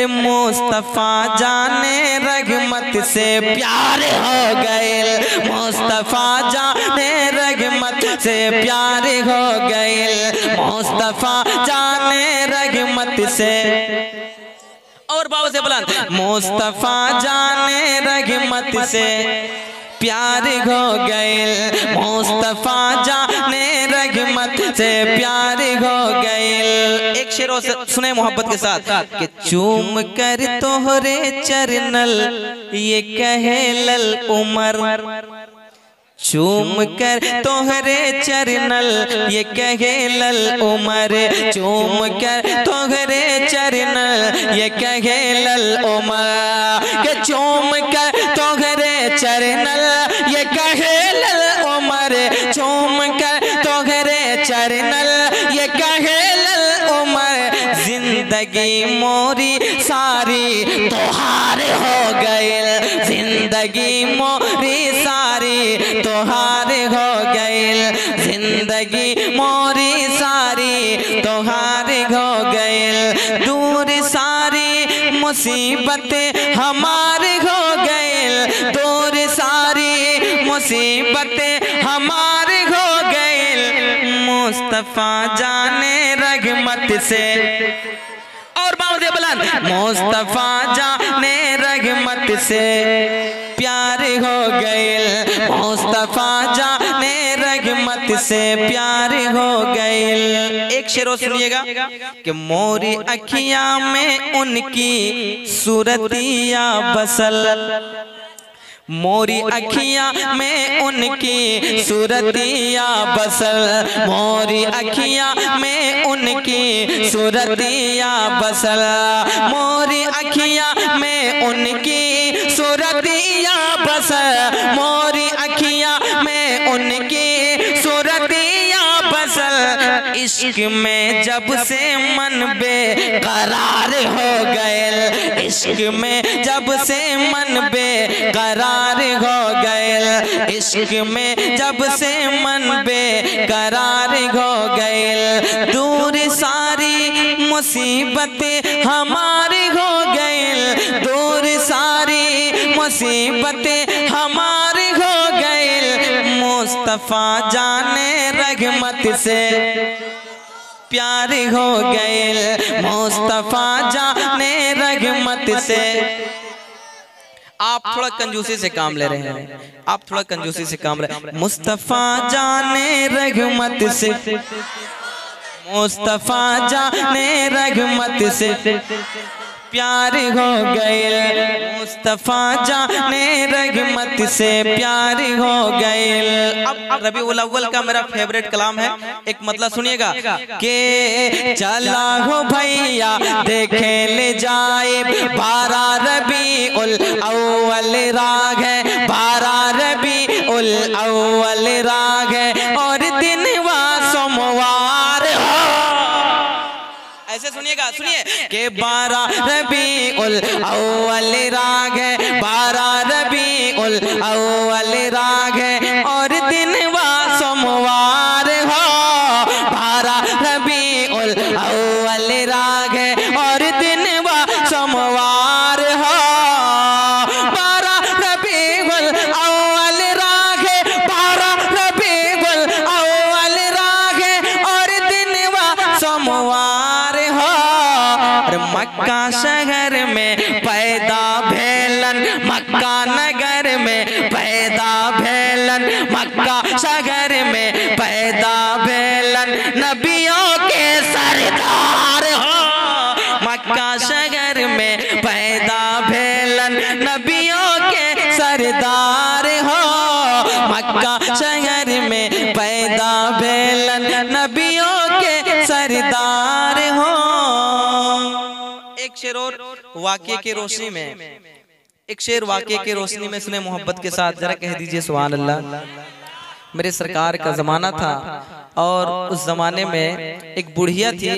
अरे मुस्तफा जाने रहमत से प्यार हो गए, मुस्तफा जाने रहमत से प्यार हो गए, मुस्तफा जाने रहमत से। और बाबा से बुलंद, मुस्तफा जाने रहमत से प्यार हो गए, मुस्तफा जाने रहमत से प्यार हो गए। एक शेर सुने मोहब्बत के साथ कि चूम कर तोहरे चरणल ये कहे लल उमर, चूम कर तोहरे चरणल ये कहे लल उमर, चूम कर तोहरे चरणल ये कहे लल उमर, के चूम कर तोहरे चरणल ये कहे लल उमर, चूम कर तोहरे चरणल ये कहे लल उमर। जिंदगी मोरी सारी तोहार हो गए, जिंदगी मोरी सारी तोहार हो गए, जिंदगी मोरी सारी तोहार हो गए। दूर सारी मुसीबतें हमारे हो गए, दूर सारी मुसीबतें हमारे हो गए, मुस्तफा जाने रहमत से। और बाउदे बुलंद, मुस्तफा जाने रहमत से प्यार हो गए, मुस्तफा जाने रहमत से प्यार हो गए। एक शेर सुनिएगा कि मोरी अखियां में उनकी सूरतिया बसल, मोरी अखियां में उनकी सूरतिया बसल, मोरी अखियां में उनकी सूरतिया बसल, मोरी अखियां में उनकी सूरतिया बसल, मोरी अखियां में उनकी सूरतिया बसल। इश्क में जब से मन बेकरार हो गए, इश्क में जब से मन बेकरार हो गए, इश्क में जब से मन बेकरार हो गए। दूर सारी मुसीबतें हमारी हो गए, दूर सारी मुसीबतें हमारी हो गए, मुस्तफा जाने रहमत से प्यार हो गए, मुस्तफा जाने रहमत से। आप थोड़ा कंजूसी से काम ले रहे हैं, आप थोड़ा कंजूसी से काम ले रहे हैं। मुस्तफा जाने रहमत से, मुस्तफा जाने रहमत से प्यार हो गए, मुस्तफा जाने रहमत से प्यार हो गए। अब रबीउल अव्वल का मेरा फेवरेट कलाम है, एक मतलब सुनिएगा कि चला हो भैया देखे ले जाए, 12 रबीउल अव्वल राग है, 12 रबीउल अव्वल राग है और दिन व सोमवार हो। ऐसे सुनिएगा, सुनिए कि 12 रबीउल अव्वल राग है, 12 रबीउल अव्वल राग है और दिन व सोमवार हो, 12 रबीउल अव्वल राग है और दिन व सोमवार हो, 12 रबीउल अव्वल राग है, 12 रबीउल अव्वल राग है और दिन व सोमवार हो। मक्का शहर में पैदा भेलन, मक्का नगर में पैदा भेलन, मक्का शहर में पैदा भेलन, नबियों के सरदार हो, मक्का शहर में पैदा भेलन, नबियों के सरदार हो, मक्का शहर में पैदा भेलन, नबियों के सरदार हो। एक शेर और वाक़े के रोशनी में, एक शेर वाक़े के रोशनी में सुने मोहब्बत के साथ, जरा कह दीजिए सुभान अल्लाह। मेरे सरकार का जमाना था और उस जमाने में एक बुढ़िया थी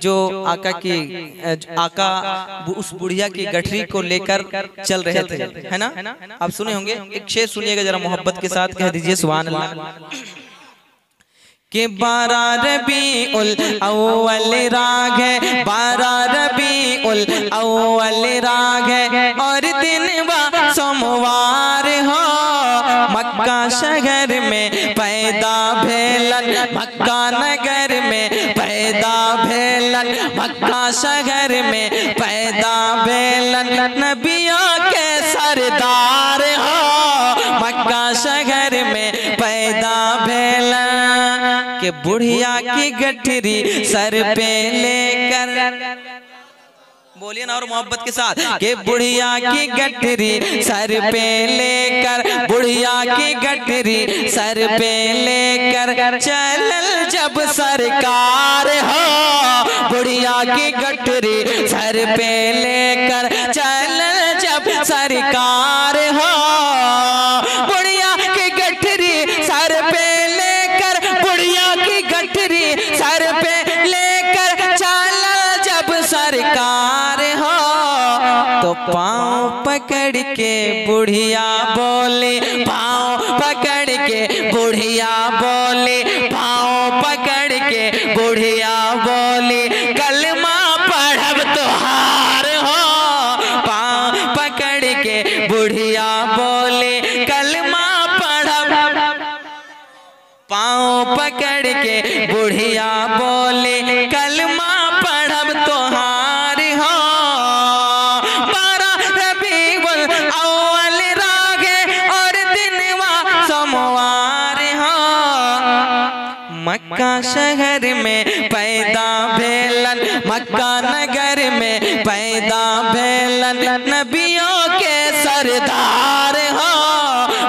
जो आका उस बुढ़िया की गठरी को लेकर चल रहे थे, है ना? आप सुने होंगे, एक शेर सुनिएगा जरा मोहब्बत के साथ, कह दीजिए सुभान अल्लाह। कि 12 रबीउल अव्वल राग है, 12 रबीउल अव्वल शहर में पैदा बेलन नबियों के सरदार हो। मक्का शहर में पैदा बेलन के बुढ़िया की गठरी सर पे लेकर, बोलिए ना और मोहब्बत के साथ, के बुढ़िया की गठरी सर पे लेकर, बुढ़िया की गठरी सर पे लेकर चलल जब सरकार हो। बुढ़िया की गठरी सर पे लेकर चलल जब सरकार हो। बुढ़िया की गठरी सर पे लेकर, बुढ़िया की गठरी सर पे लेकर चलल जब सरकार हो। तो पाँव पकड़ के बुढ़िया बोले, पाँव पकड़ के बुढ़िया बोले, पाँव पकड़ के बुढ़िया बोले, कलमा पढ़ब तोहार हो। पाँव पकड़ के बुढ़िया बोले, कलमा पढ़ब, पाँव पकड़ के बुढ़िया बोले, कलमा पढ़ब तोहार हो। मक्का शहर में पैदा भेलन, मक्का नगर में पैदा भेलन नबियों के सरदार हो।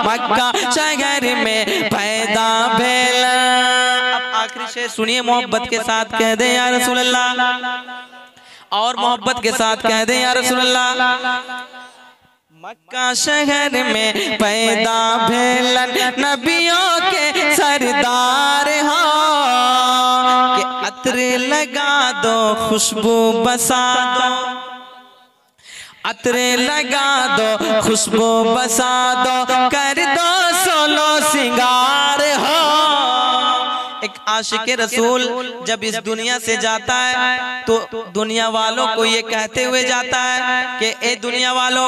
मक्का शहर में पैदा भेलन। अब आखिरी शेर सुनिए, मोहब्बत के साथ कह दे या रसूल अल्लाह, और मोहब्बत के साथ कह दे या रसूल अल्लाह। मक्का शहर में पैदा भेलन नबियों के सरदार हो। कि अत्र लगा दो खुशबू बसा दो, अत्र लगा दो खुशबू बसा दो, कर दो सोलो सिंगार हो। एक आशिक रसूल जब इस दुनिया से जाता है तो दुनिया वालों को ये कहते हुए जाता है कि ए दुनिया वालों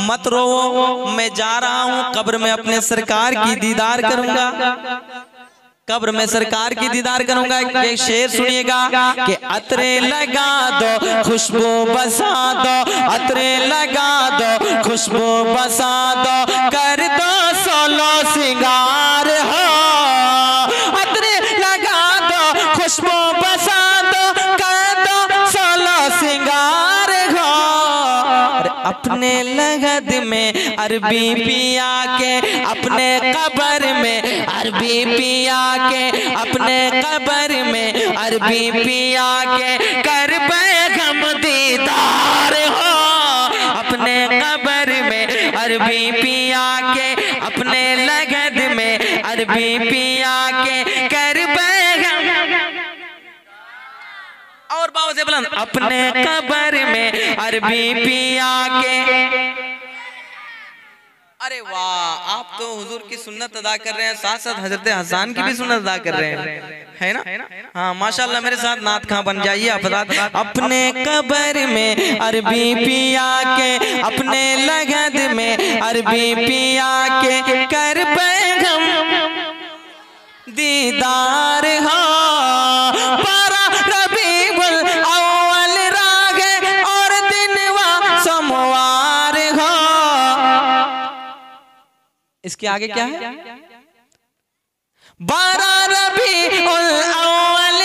मत रोवो, मैं जा रहा हूँ कब्र में अपने सरकार की दीदार करूंगा, कब्र में सरकार की दीदार करूंगा। एक शेर सुनिएगा कि अतरे लगा दो खुशबू बसा दो, अतरे लगा दो खुशबू बसा दो, कर दो सोलो सिंगार हो। अतरे लगा दो खुशबू बसा दो, कर दो सोलो सिंगार हो। अपने लगद में अरबी पिया के, अपने कब्र में अरबी पिया के, अपने कब्र में अरबी पिया के, कर बेगम दीदार हो। अपने कब्र में अरबी पिया के, अपने लगद में अरबी पिया के, कर बेगम, और बाबा से बुलंद, अपने कब्र में अरबी पिया के। अरे वाह, आप तो हुजूर की सुन्नत अदा कर रहे हैं, साथ साथ हजरत हसन की भी सुन्नत अदा कर रहे हैं, है ना? हाँ माशाल्लाह, मेरे साथ नात खां बन जाइए आप। अपने कब्र में अरबी पिया के, अपने लगद में अरबी पिया के, कर बेगम दीदार हो। बारह रबीउल अव्वल रागे और दिनवा सोमवार हो। इसके आगे क्या है? 12 रबीउल अव्वल